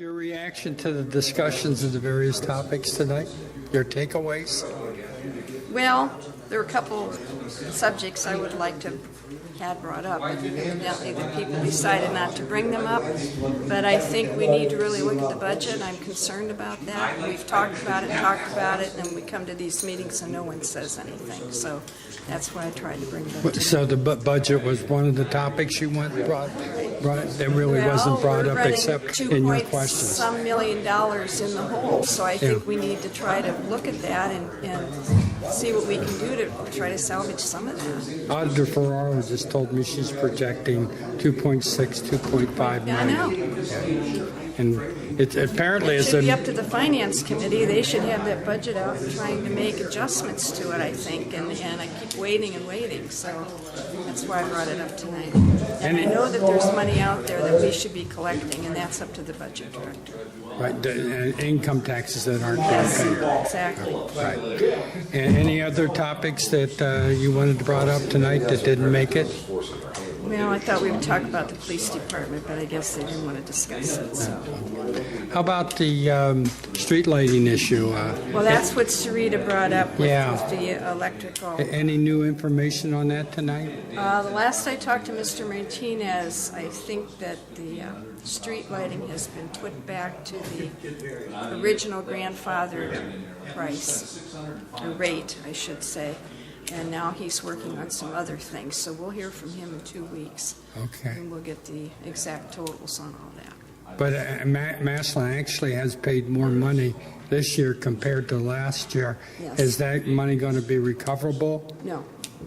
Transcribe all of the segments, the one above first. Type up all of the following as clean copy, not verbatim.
Your reaction to the discussions of the various topics tonight? Your takeaways? Well, there were a couple subjects I would like to have brought up, but evidently the people decided not to bring them up. But I think we need to really look at the budget. I'm concerned about that. We've talked about it, and we come to these meetings and no one says anything. So that's why I tried to bring it up. So the budget was one of the topics you brought that really wasn't brought up except in your questions. Some $2 million in the hole. So I think we need to try to look at that and see what we can do to try to salvage some of that. Auditor Ferraro just told me she's projecting 2.5 million. Yeah, I know. Yeah. And it apparently It is should be up to the Finance Committee. They should have that budget out and trying to make adjustments to it, I think. And I keep waiting and waiting. So that's why I brought it up tonight. And I know that there's money out there that we should be collecting, and that's up to the budget director. right, income taxes that aren't being Yes, paid. exactly. Right. And any other topics that you wanted to brought up tonight that didn't make it? Well, I thought we would talk about the police department, but I guess they didn't want to discuss it. So. How about the street lighting issue? Well, that's what Sarita brought up with, Yeah. with the electrical. Any new information on that tonight? The last I talked to Mr. Martinez, I think that the street lighting has been put back to the original grandfather price, or rate, I should say. And now he's working on some other things. So we'll hear from him in 2 weeks. Okay. And we'll get the exact totals on all that. But Maslin actually has paid more money this year compared to last year. Yes. Is that money going to be recoverable? No.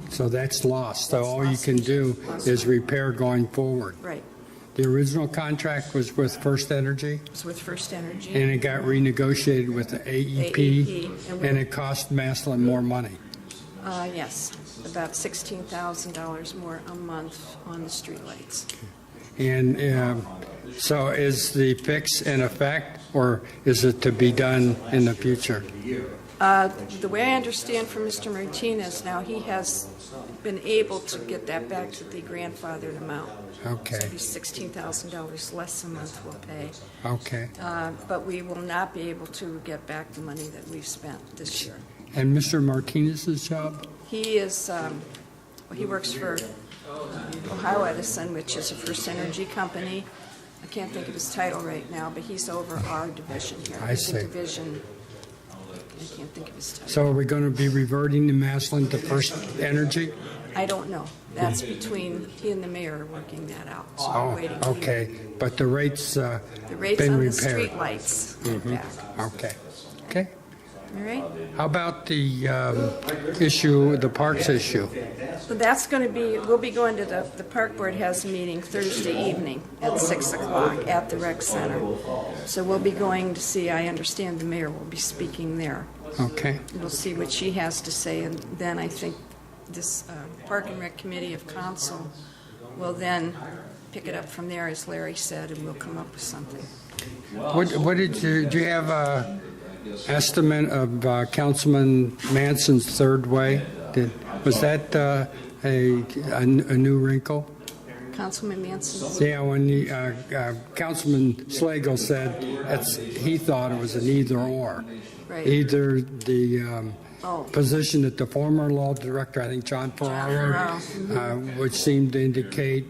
So that's lost. So That's all you lost. can do Lost. is repair going forward. Right. The original contract was with First Energy, It's with First Energy. and it got renegotiated with the AEP, AEP, and it cost Maslin more money. Yes, about $16,000 more a month on the streetlights. And so is the fix in effect, or is it to be done in the future? The way I understand from Mr. Martinez now, he has been able to get that back to the grandfathered amount. Okay. So these $16,000 less a month we'll pay. Okay. But we will not be able to get back the money that we've spent this year. And Mr. Martinez's job? He is, he works for Ohio Edison, which is a First Energy company. I can't think of his title right now, but he's over our division here. I He's see. a division, I can't think of his title. So are we going to be reverting to Maslin to First Energy? I don't know. That's between he and the mayor are working that out. So we're Oh, waiting to okay. hear. But the rates The rates been on the repaired. street lights went back. Okay. Okay. All right? How about the issue, the parks issue? So that's going to be, we'll be going to the park board has a meeting Thursday evening at 6 o'clock at the rec center. So we'll be going to see, I understand the mayor will be speaking there. Okay. We'll see what she has to say, and then I think this Park and Rec Committee of Council will then pick it up from there, as Larry said, and we'll come up with something. What did you have a estimate of Councilman Manson's third way? Was that a new wrinkle? Councilman Manson? Yeah, when Councilman Slagle said he thought it was an either or. Right. Either the Oh. position that the former law director, I think John Ferraro, which seemed to indicate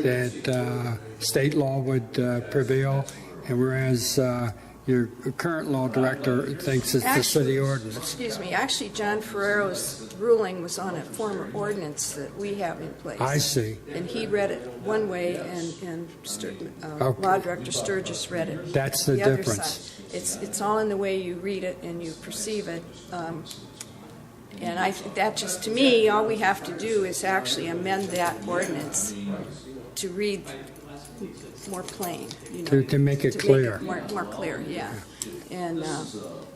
that state law would prevail, and whereas your current law director thinks it's the city ordinance. Excuse me. Actually, John Ferrero's ruling was on a former ordinance that we have in place. I see. And he read it one way, and Law Director Sturgis read it That's the other difference. side. It's all in the way you read it and you perceive it. And I think that just, to me, all we have to do is actually amend that ordinance to read more plain, you know, To make it to clear. Make it more clear, yeah. And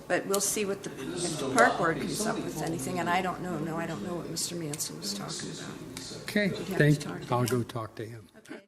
but we'll see what if the park board comes up with anything. And I don't know. No, I don't know what Mr. Manson was talking about. Okay, We'd have to thank. talk to I'll him. go talk to him. Okay.